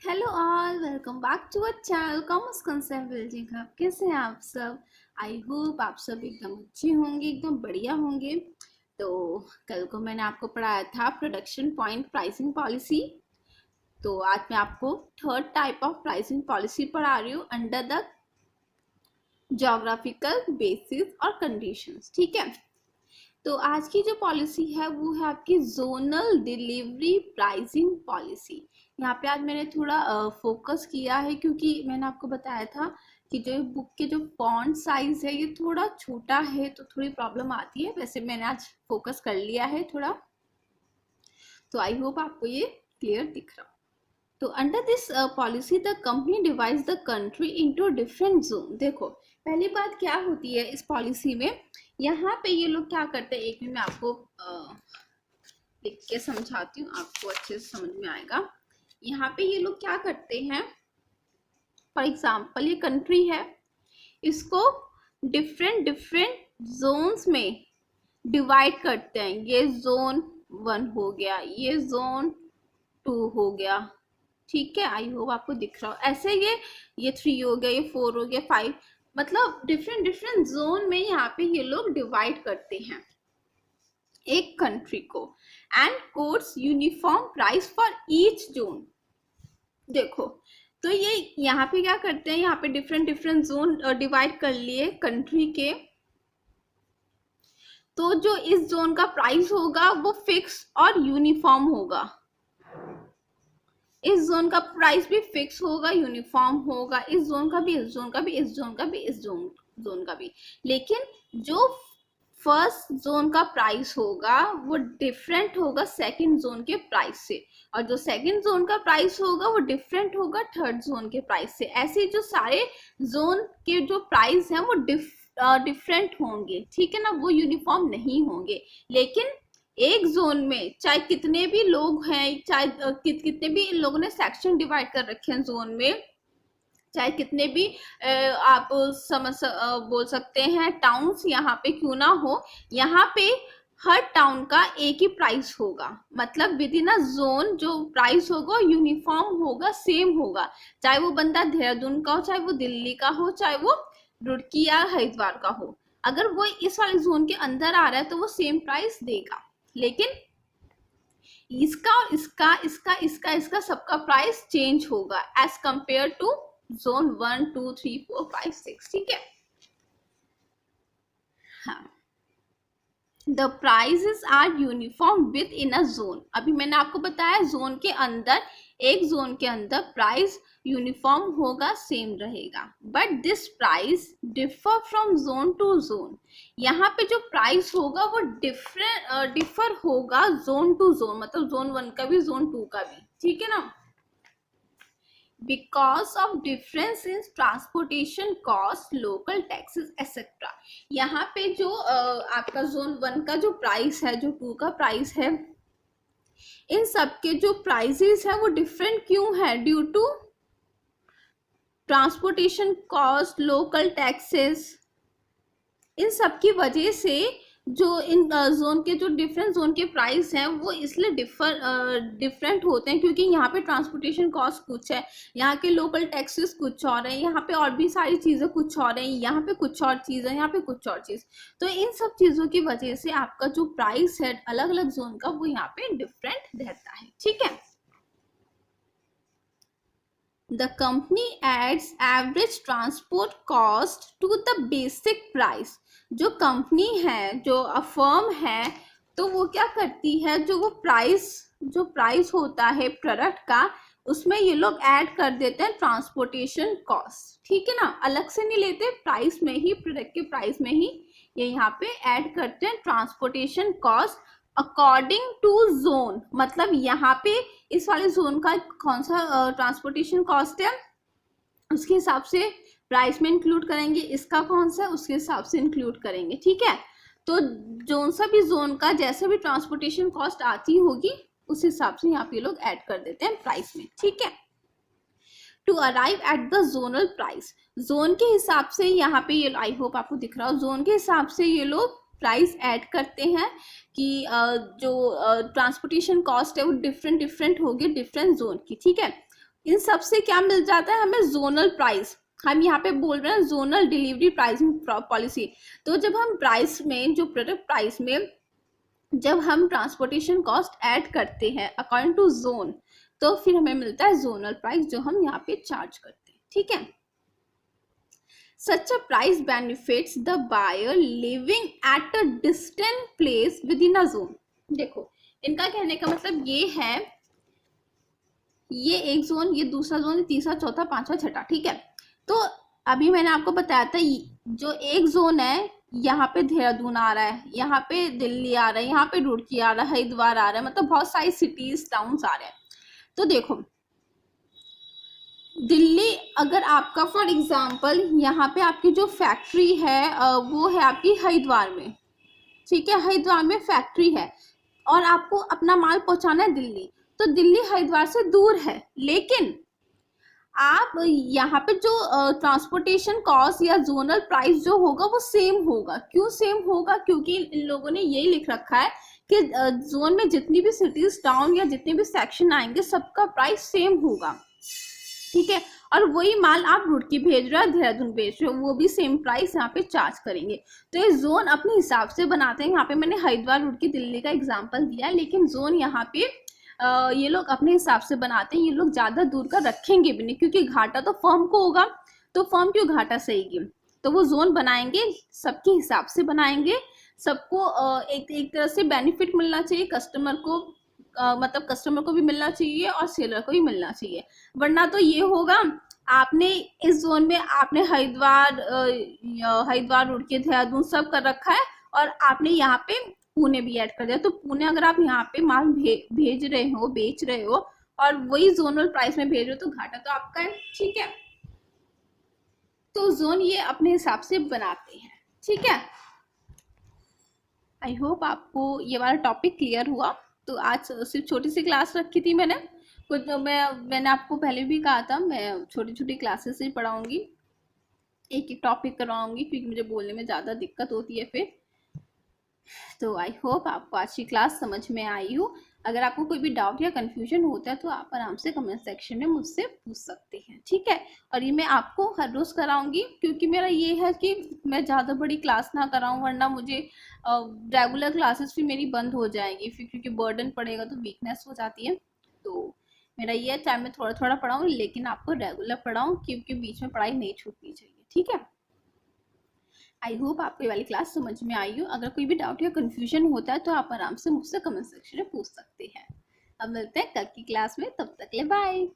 Hello all, welcome back to our channel commerce concept building hub. कैसे हैं आप सब? आई होप आप सब एकदम अच्छे होंगे, एकदम बढ़िया होंगे। तो कल को मैंने आपको पढ़ाया था प्रोडक्शन पॉइंट प्राइसिंग पॉलिसी। तो आज मैं आपको third type of pricing policy पढ़ा रही हूँ अंडर द ज्योग्राफिकल बेसिस और कंडीशंस। ठीक है, तो आज की जो पॉलिसी है वो है आपकी जोनल डिलीवरी प्राइसिंग पॉलिसी। यहाँ पे आज मैंने थोड़ा फोकस किया है क्योंकि मैंने आपको बताया था कि जो बुक के जो फॉन्ट साइज है ये थोड़ा छोटा है, तो थोड़ी प्रॉब्लम आती है। वैसे मैंने आज फोकस कर लिया है थोड़ा, तो आई होप आपको ये क्लियर दिख रहा हो। तो under this policy the company divides the country into different zone. देखो, पहली बात क्या होती है इस पॉलिसी में, यहाँ पे ये लोग क्या करते हैं, एक मिनट में आपको लिख के समझाती हूँ, आपको अच्छे से समझ में आएगा। यहाँ पे ये लोग क्या करते हैं, फॉर एग्जाम्पल ये कंट्री है, इसको डिफरेंट डिफरेंट जोन्स में डिवाइड करते हैं। ये जोन 1 हो गया, ये जोन 2 हो गया। ठीक है, आई होप आपको दिख रहा हो। ऐसे ये 3 हो गया, ये 4 हो गया, 5, मतलब डिफरेंट डिफरेंट जोन में यहाँ पे ये लोग डिवाइड करते हैं एक कंट्री को, and codes uniform price for each zone. देखो, तो ये यहाँ पे क्या करते हैं, यहाँ पे डिफरेंट डिफरेंट जोन डिवाइड कर लिए कंट्री के। तो जो इस जोन का प्राइस होगा वो फिक्स और यूनिफॉर्म होगा, इस जोन का प्राइस भी फिक्स होगा, यूनिफॉर्म होगा, इस जोन का भी, इस जोन का भी, इस जोन का भी, इस जोन का भी। लेकिन जो फर्स्ट जोन का प्राइस होगा वो डिफरेंट होगा सेकंड जोन के प्राइस से, और जो सेकंड जोन का प्राइस होगा वो डिफरेंट होगा थर्ड जोन के प्राइस से। ऐसे जो सारे जोन के जो प्राइस हैं वो डिफरेंट होंगे, ठीक है ना, वो यूनिफॉर्म नहीं होंगे। लेकिन एक जोन में चाहे कितने भी लोग हैं, चाहे कितने भी इन लोगों ने सेक्शन डिवाइड कर रखे हैं जोन में, चाहे कितने भी आप बोल सकते हैं टाउन्स यहाँ पे क्यों ना हो, यहाँ पे हर टाउन का एक ही प्राइस होगा। मतलब विद इन अ जोन जो प्राइस होगा यूनिफॉर्म होगा, सेम होगा। चाहे वो बंदा देहरादून का हो, चाहे वो दिल्ली का हो, चाहे वो रुड़की या हरिद्वार का हो, अगर वो इस वाले जोन के अंदर आ रहा है तो वो सेम प्राइस देगा। लेकिन इसका और इसका सबका प्राइस चेंज होगा एज कंपेयर टू जोन 1 2 3 4 5 6। ठीक है, हाँ, the prices are uniform within a zone. अभी मैंने आपको बताया जोन के अंदर, एक जोन के अंदर प्राइस यूनिफॉर्म होगा, सेम रहेगा, but this price differ from zone to zone. यहाँ पे जो प्राइस होगा वो डिफर होगा जोन टू जोन, मतलब जोन 1 का भी, जोन 2 का भी। ठीक है ना, because of difference in transportation cost, local taxes etcetera. यहाँ पे जो आपका जोन 1 का जो प्राइस है, जो 2 का प्राइस है, इन सब के जो प्राइसेस है वो डिफरेंट क्यों है? Due to transportation cost, local taxes, इन सब की वजह से जो इन जोन के जो डिफरेंट जोन के प्राइस हैं वो इसलिए डिफरेंट होते हैं, क्योंकि यहाँ पे ट्रांसपोर्टेशन कॉस्ट कुछ है, यहाँ के लोकल टैक्सेस कुछ और है, यहाँ पे और भी सारी चीज़ें कुछ और है, यहाँ पे कुछ और चीज़ है, यहाँ पे कुछ और चीज़। तो इन सब चीज़ों की वजह से आपका जो प्राइस है अलग अलग जोन का वो यहाँ पे डिफरेंट रहता है। ठीक है, the company adds average transport cost to the basic price। जो कंपनी है, जो फर्म है, तो वो क्या करती है, जो प्राइस होता है प्रोडक्ट का, उसमें ये लोग ऐड कर देते हैं ट्रांसपोर्टेशन कॉस्ट। ठीक है ना, अलग से नहीं लेते, प्राइस में ही, प्रोडक्ट के प्राइस में ही ये यहाँ पे ऐड करते हैं transportation cost according to zone. मतलब यहाँ पे इस वाले जोन का कौन सा ट्रांसपोर्टेशन कॉस्ट है उसके हिसाब से प्राइस में इंक्लूड करेंगे, इसका कौन सा है उसके हिसाब से इंक्लूड करेंगे। ठीक है, तो जो सा भी जोन का जैसे भी ट्रांसपोर्टेशन कॉस्ट आती होगी उस हिसाब से यहाँ पे लोग ऐड कर देते हैं प्राइस में। ठीक है, to arrive at the zonal price, zone के हिसाब से यहाँ पे ये, आई होप आपको दिख रहा हो, जोन के हिसाब से ये लोग प्राइस ऐड करते हैं कि जो ट्रांसपोर्टेशन कॉस्ट है वो डिफरेंट होगी डिफरेंट जोन की। ठीक है, इन सब से क्या मिल जाता है हमें, जोनल प्राइस। हम यहाँ पे बोल रहे हैं जोनल डिलीवरी प्राइसिंग पॉलिसी। तो जब हम प्राइस में, जो प्रोडक्ट प्राइस में जब हम ट्रांसपोर्टेशन कॉस्ट ऐड करते हैं अकॉर्डिंग टू जोन, तो फिर हमें मिलता है जोनल प्राइस जो हम यहाँ पे चार्ज करते हैं। ठीक है, such a price benefits the buyer living at a distant place within a zone। देखो इनका कहने का मतलब ये है, ये एक जोन, ये दूसरा जोन, ये तीसरा, चौथा, पांचवा, छठा। ठीक है, तो अभी मैंने आपको बताया था जो एक जोन है, यहाँ पे देहरादून आ रहा है, यहाँ पे दिल्ली आ रहा है, यहाँ पे रुड़की आ रहा है, हरिद्वार आ रहा है, मतलब बहुत सारी सिटीज टाउन्स आ रहे हैं। तो देखो दिल्ली, अगर आपका फॉर एग्जांपल यहाँ पे आपकी जो फैक्ट्री है वो है आपकी हरिद्वार में। ठीक है, हरिद्वार में फैक्ट्री है और आपको अपना माल पहुंचाना है दिल्ली, तो दिल्ली हरिद्वार से दूर है, लेकिन आप यहाँ पे जो ट्रांसपोर्टेशन कॉस्ट या जोनल प्राइस जो होगा वो सेम होगा। क्यों सेम होगा? क्योंकि इन लोगों ने यही लिख रखा है कि जोन में जितनी भी सिटीज, टाउन या जितने भी सेक्शन आएंगे सबका प्राइस सेम होगा। ठीक है, और वही माल आप रुड़की भेज रहे हो, देहरादून भेज रहे हो, वो भी सेम प्राइस यहाँ पे चार्ज करेंगे। तो ये जोन अपने हिसाब से बनाते हैं। यहाँ पे मैंने हरिद्वार, रुड़की, दिल्ली का एग्जांपल दिया है, लेकिन जोन यहाँ पे ये लोग अपने हिसाब से बनाते हैं। ये लोग ज्यादा दूर का रखेंगे भी नहीं, क्योंकि घाटा तो फर्म को होगा, तो फर्म क्यों घाटा सहेगी। तो वो जोन बनाएंगे, सबके हिसाब से बनाएंगे, सबको एक तरह से बेनिफिट मिलना चाहिए, कस्टमर को मतलब कस्टमर को भी मिलना चाहिए और सेलर को भी मिलना चाहिए। वरना तो ये होगा, आपने इस जोन में आपने हरिद्वार, रुड़की, देहरादून सब कर रखा है, और आपने यहाँ पे पुणे भी ऐड कर दिया। तो पुणे अगर आप यहाँ पे माल भेज रहे हो, बेच रहे हो, और वही जोनल प्राइस में भेज रहे हो, तो घाटा तो आपका है। ठीक है, तो जोन ये अपने हिसाब से बनाते हैं। ठीक है, आई होप आपको ये वाला टॉपिक क्लियर हुआ। तो आज सिर्फ छोटी सी क्लास रखी थी मैंने, कुछ मैंने आपको पहले भी कहा था मैं छोटी छोटी क्लासेस ही पढ़ाऊंगी, एक एक टॉपिक करवाऊंगी, क्योंकि मुझे बोलने में ज़्यादा दिक्कत होती है फिर। तो आई होप आपको आज की क्लास समझ में आई हो। अगर आपको कोई भी डाउट या कंफ्यूजन होता है तो आप आराम से कमेंट सेक्शन में मुझसे पूछ सकते हैं। ठीक है, और ये मैं आपको हर रोज़ कराऊंगी, क्योंकि मेरा ये है कि मैं ज़्यादा बड़ी क्लास ना कराऊं, वरना मुझे रेगुलर क्लासेस भी मेरी बंद हो जाएंगी फिर, क्योंकि बर्डन पड़ेगा तो वीकनेस हो जाती है। तो मेरा ये है, चाहे मैं थोड़ा थोड़ा पढ़ाऊँ, लेकिन आपको रेगुलर पढ़ाऊँ, क्योंकि बीच में पढ़ाई नहीं छूटनी चाहिए। ठीक है, आई होप आपको ये वाली क्लास समझ में आई हो। अगर कोई भी डाउट या कंफ्यूजन होता है तो आप आराम से मुझसे कमेंट सेक्शन में पूछ सकते हैं। अब मिलते हैं कल की क्लास में, तब तक ले बाय।